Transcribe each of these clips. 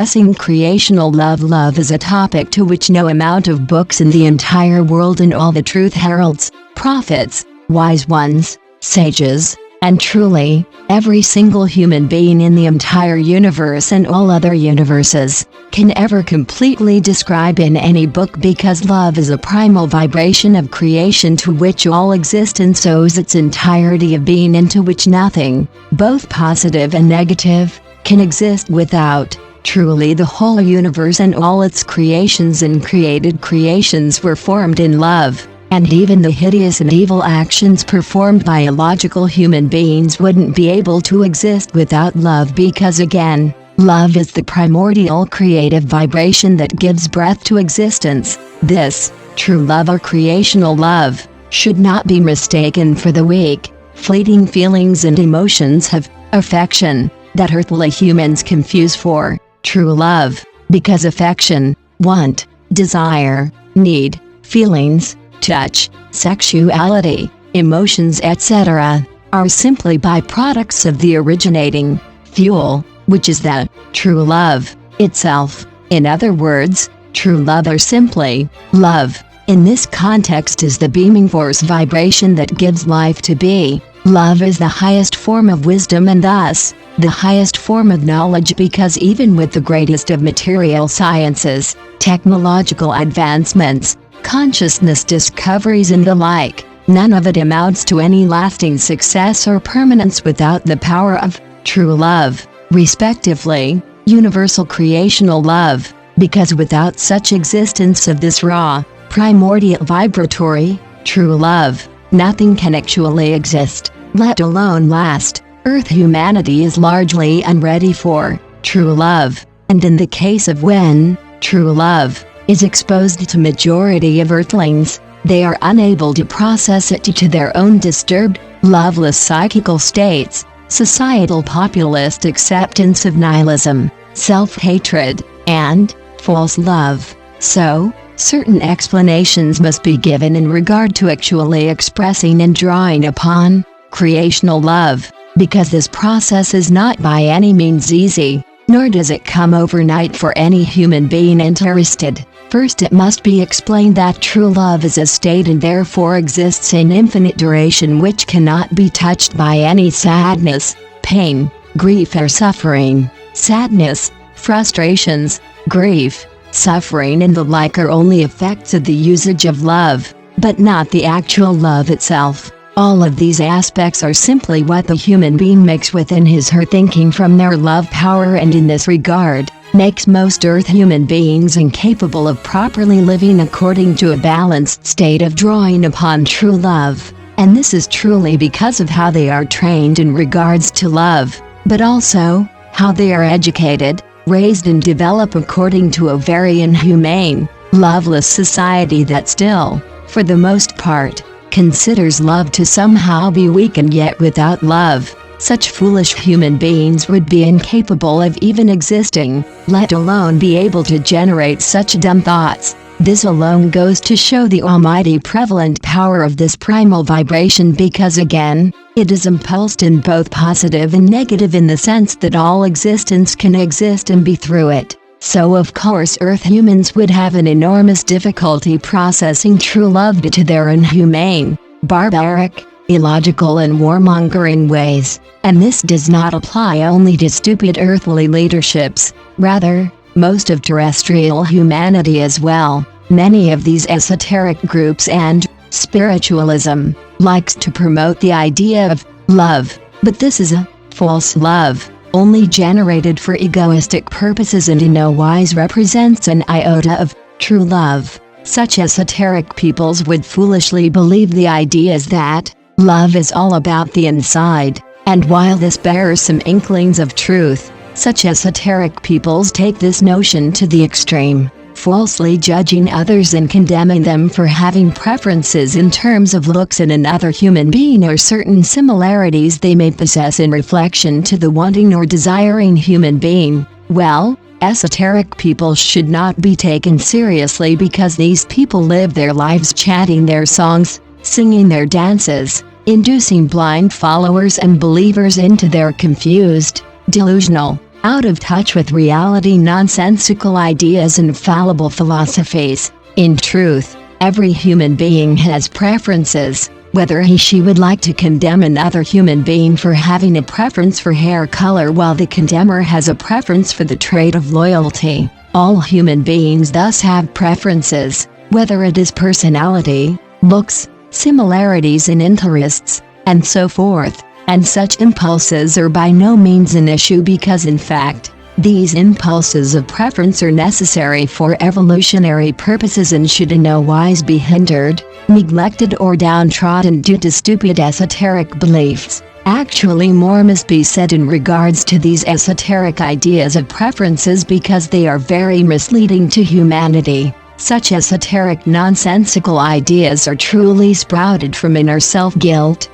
discussing creational love. Love is a topic to which no amount of books in the entire world and all the truth heralds, prophets, wise ones, sages, and truly, every single human being in the entire universe and all other universes, can ever completely describe in any book, because love is a primal vibration of creation to which all existence owes its entirety of being, into which nothing, both positive and negative, can exist without. Truly, the whole universe and all its creations and created creations were formed in love. And even the hideous and evil actions performed by illogical human beings wouldn't be able to exist without love, because again, love is the primordial creative vibration that gives breath to existence. This, true love or creational love, should not be mistaken for the weak, fleeting feelings and emotions of affection that earthly humans confuse for true love, because affection, want, desire, need, feelings, touch, sexuality, emotions, etc., are simply byproducts of the originating fuel, which is the true love itself. In other words, true love, or simply love, in this context, is the beaming force vibration that gives life to be. Love is the highest form of wisdom and thus the highest form of knowledge, because even with the greatest of material sciences, technological advancements, consciousness discoveries and the like, none of it amounts to any lasting success or permanence without the power of true love, respectively, universal creational love, because without such existence of this raw, primordial vibratory, true love, nothing can actually exist, let alone last. Earth humanity is largely unready for true love, and in the case of when true love is exposed to majority of earthlings, they are unable to process it due to their own disturbed, loveless psychical states, societal populist acceptance of nihilism, self-hatred, and false love. So, certain explanations must be given in regard to actually expressing and drawing upon creational love, because this process is not by any means easy, nor does it come overnight for any human being interested. First, it must be explained that true love is a state and therefore exists in infinite duration, which cannot be touched by any sadness, pain, grief or suffering. Sadness, frustrations, grief, suffering and the like are only effects of the usage of love, but not the actual love itself. All of these aspects are simply what the human being makes within his/her thinking from their love power, and in this regard, makes most earth human beings incapable of properly living according to a balanced state of drawing upon true love. And this is truly because of how they are trained in regards to love, but also, how they are educated, raised and develop according to a very inhumane, loveless society that still, for the most part, considers love to somehow be weak, and yet without love, such foolish human beings would be incapable of even existing, let alone be able to generate such dumb thoughts. This alone goes to show the almighty prevalent power of this primal vibration, because again, it is impulsed in both positive and negative, in the sense that all existence can exist and be through it. So of course earth humans would have an enormous difficulty processing true love due to their inhumane, barbaric, illogical and warmongering ways. And this does not apply only to stupid earthly leaderships, rather, most of terrestrial humanity as well. Many of these esoteric groups and spiritualism likes to promote the idea of love, but this is a false love, only generated for egoistic purposes, and in no wise represents an iota of true love. Such esoteric peoples would foolishly believe the ideas that love is all about the inside, and while this bears some inklings of truth, such esoteric peoples take this notion to the extreme, falsely judging others and condemning them for having preferences in terms of looks in another human being, or certain similarities they may possess in reflection to the wanting or desiring human being. Well, esoteric people should not be taken seriously, because these people live their lives chanting their songs, singing their dances, inducing blind followers and believers into their confused, delusional out of touch with reality, nonsensical ideas and fallible philosophies. In truth, every human being has preferences, whether he/she would like to condemn another human being for having a preference for hair color while the condemner has a preference for the trait of loyalty. All human beings thus have preferences, whether it is personality, looks, similarities in interests, and so forth, and such impulses are by no means an issue because in fact, these impulses of preference are necessary for evolutionary purposes and should in no wise be hindered, neglected or downtrodden due to stupid esoteric beliefs. Actually, more must be said in regards to these esoteric ideas of preferences because they are very misleading to humanity. Such esoteric nonsensical ideas are truly sprouted from inner self-guilt,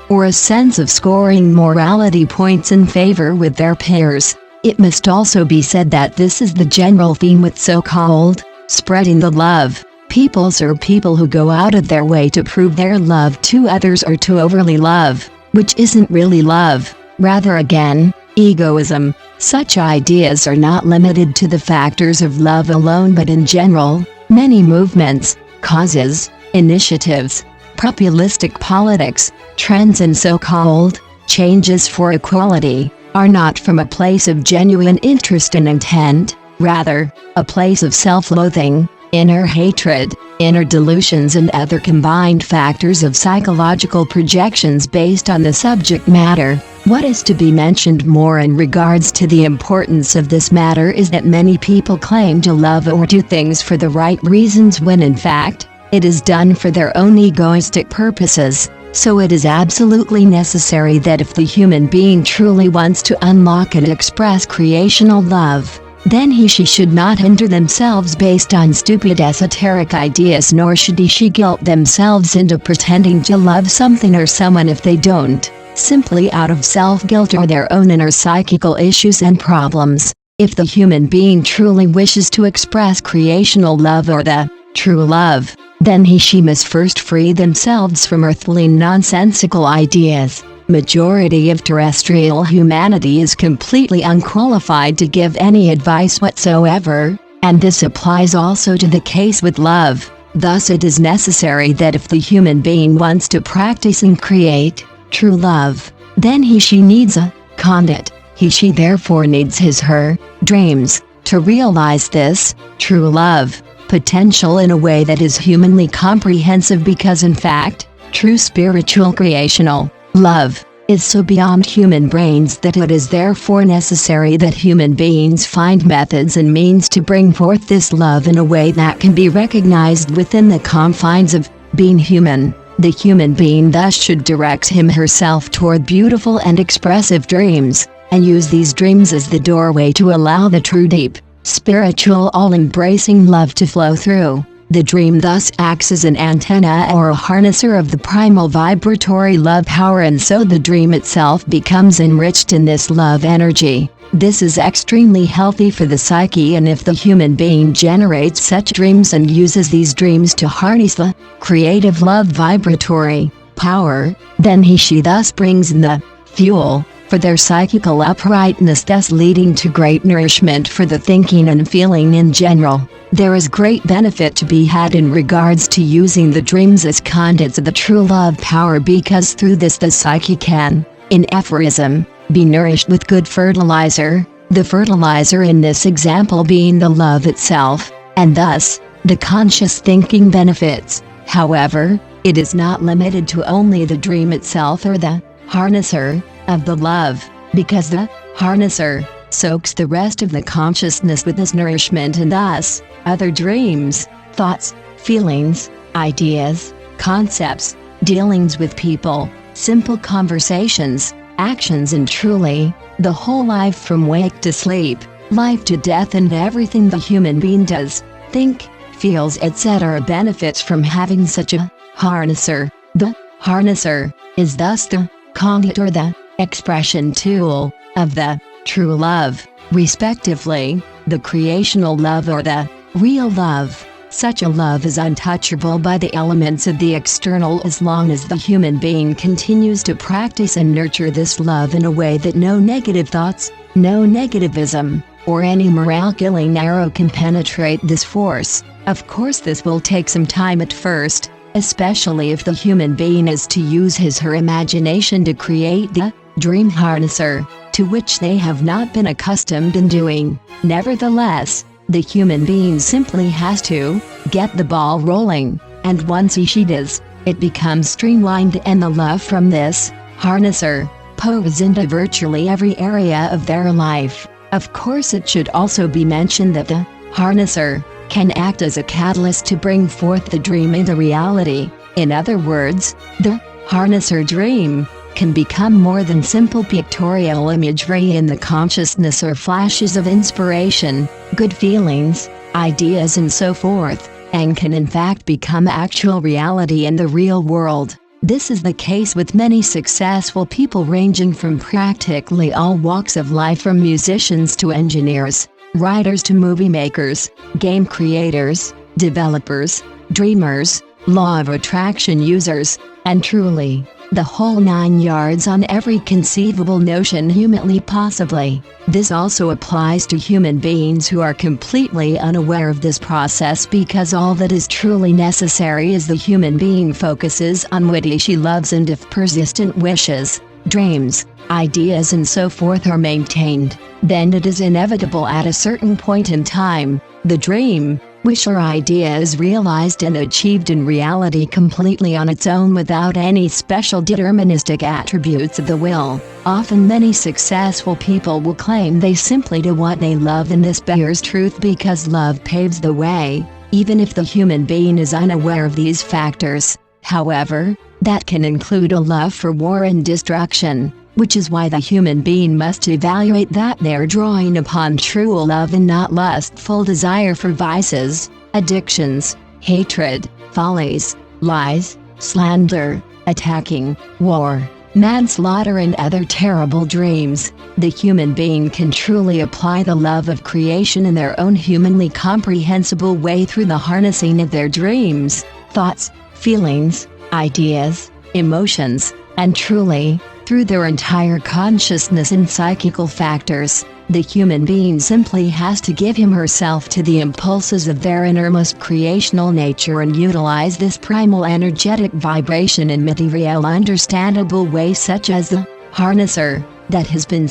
or a sense of scoring morality points in favor with their peers. It must also be said that this is the general theme with so-called spreading the love. Peoples are people who go out of their way to prove their love to others or to overly love, which isn't really love, rather again, egoism. Such ideas are not limited to the factors of love alone but in general, many movements, causes, initiatives, populistic politics, trends and so-called changes for equality are not from a place of genuine interest and intent, rather, a place of self-loathing, inner hatred, inner delusions and other combined factors of psychological projections based on the subject matter. What is to be mentioned more in regards to the importance of this matter is that many people claim to love or do things for the right reasons when in fact, it is done for their own egoistic purposes. So it is absolutely necessary that if the human being truly wants to unlock and express creational love, then he/she should not hinder themselves based on stupid esoteric ideas, nor should he/she guilt themselves into pretending to love something or someone if they don't, simply out of self-guilt or their own inner psychical issues and problems. If the human being truly wishes to express creational love or the true love, then he/she must first free themselves from earthly nonsensical ideas. Majority of terrestrial humanity is completely unqualified to give any advice whatsoever, and this applies also to the case with love. Thus it is necessary that if the human being wants to practice and create true love, then he/she needs a conduit. He/she therefore needs his/her dreams to realize this true love potential in a way that is humanly comprehensive because in fact, true spiritual creational love is so beyond human brains that it is therefore necessary that human beings find methods and means to bring forth this love in a way that can be recognized within the confines of being human. The human being thus should direct him/herself toward beautiful and expressive dreams, and use these dreams as the doorway to allow the true deep, spiritual all-embracing love to flow through. The dream thus acts as an antenna or a harnesser of the primal vibratory love power, and so the dream itself becomes enriched in this love energy. This is extremely healthy for the psyche, and if the human being generates such dreams and uses these dreams to harness the creative love vibratory power, then he/she thus brings in the fuel for their psychical uprightness, thus leading to great nourishment for the thinking and feeling in general. There is great benefit to be had in regards to using the dreams as conduits of the true love power, because through this the psyche can, in aphorism, be nourished with good fertilizer, the fertilizer in this example being the love itself, and thus, the conscious thinking benefits. However, it is not limited to only the dream itself or the harnesser of the love, because the harnesser soaks the rest of the consciousness with this nourishment, and thus, other dreams, thoughts, feelings, ideas, concepts, dealings with people, simple conversations, actions, and truly, the whole life from wake to sleep, life to death, and everything the human being does, think, feels, etc. benefits from having such a harnesser. The harnesser is thus the conduit or the expression tool of the true love, respectively, the creational love or the real love. Such a love is untouchable by the elements of the external as long as the human being continues to practice and nurture this love in a way that no negative thoughts, no negativism, or any morale-killing arrow can penetrate this force. Of course, this will take some time at first, especially if the human being is to use his/her imagination to create the dream harnesser, to which they have not been accustomed in doing. Nevertheless, the human being simply has to get the ball rolling, and once she does, it becomes streamlined, and the love from this harnesser pours into virtually every area of their life. Of course, it should also be mentioned that the harnesser can act as a catalyst to bring forth the dream into reality. In other words, the harnesser dream can become more than simple pictorial imagery in the consciousness or flashes of inspiration, good feelings, ideas and so forth, and can in fact become actual reality in the real world. This is the case with many successful people ranging from practically all walks of life, from musicians to engineers, writers to movie makers, game creators, developers, dreamers, law of attraction users, and truly, the whole 9 yards on every conceivable notion humanly possibly. This also applies to human beings who are completely unaware of this process, because all that is truly necessary is the human being focuses on what she loves, and if persistent wishes, dreams, ideas and so forth are maintained, then it is inevitable at a certain point in time, the dream, wish or idea is realized and achieved in reality completely on its own without any special deterministic attributes of the will. Often many successful people will claim they simply do what they love, and this bears truth because love paves the way, even if the human being is unaware of these factors. However, that can include a love for war and destruction, which is why the human being must evaluate that they're drawing upon true love and not lustful desire for vices, addictions, hatred, follies, lies, slander, attacking, war, manslaughter and other terrible dreams. The human being can truly apply the love of creation in their own humanly comprehensible way through the harnessing of their dreams, thoughts, feelings, ideas, emotions, and truly, through their entire consciousness and psychical factors. The human being simply has to give him/herself to the impulses of their innermost creational nature and utilize this primal energetic vibration in material understandable ways, such as the harnesser that has been